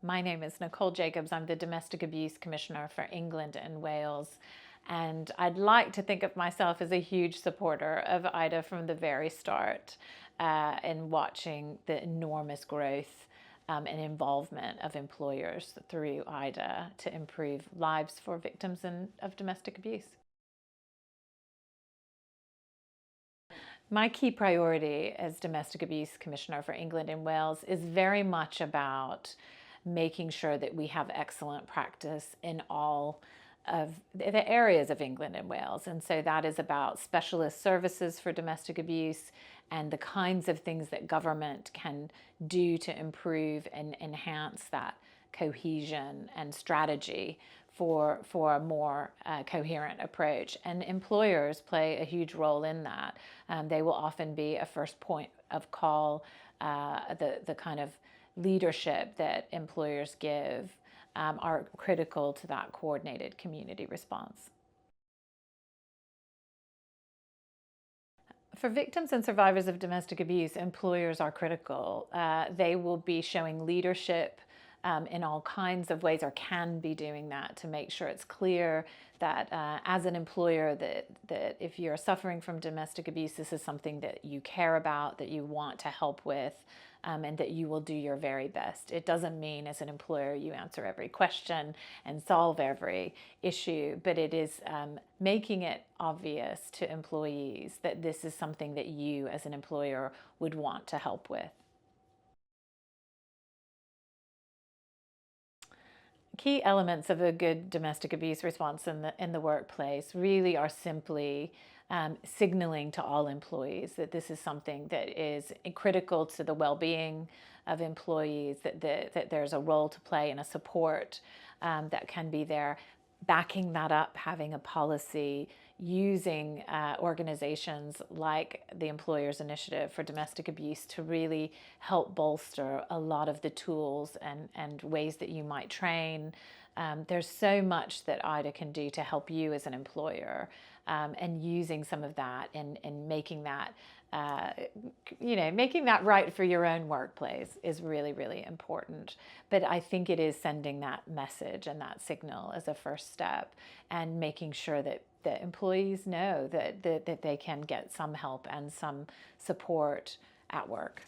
My name is Nicole Jacobs. I'm the Domestic Abuse Commissioner for England and Wales. And I'd like to think of myself as a huge supporter of IDA from the very start, in watching the enormous growth and involvement of employers through IDA to improve lives for victims of domestic abuse. My key priority as Domestic Abuse Commissioner for England and Wales is very much about making sure that we have excellent practice in all of the areas of England and Wales. And so that is about specialist services for domestic abuse and the kinds of things that government can do to improve and enhance that cohesion and strategy for a more coherent approach. And employers play a huge role in that. They will often be a first point of call. The kind of leadership that employers give are critical to that coordinated community response. For victims and survivors of domestic abuse, employers are critical. They will be showing leadership in all kinds of ways, or can be doing that, to make sure it's clear that as an employer that if you're suffering from domestic abuse, this is something that you care about, that you want to help with, and that you will do your very best. It doesn't mean as an employer you answer every question and solve every issue, but it is making it obvious to employees that this is something that you as an employer would want to help with. Key elements of a good domestic abuse response in the workplace really are simply signaling to all employees that this is something that is critical to the well-being of employees, that there's a role to play and a support that can be there. Backing that up, having a policy, using organizations like the Employers Initiative for Domestic Abuse to really help bolster a lot of the tools and ways that you might train. There's so much that IDA can do to help you as an employer, and using some of that and making that making that right for your own workplace is really, really important. But I think it is sending that message and that signal as a first step, and making sure that employees know that they can get some help and some support at work.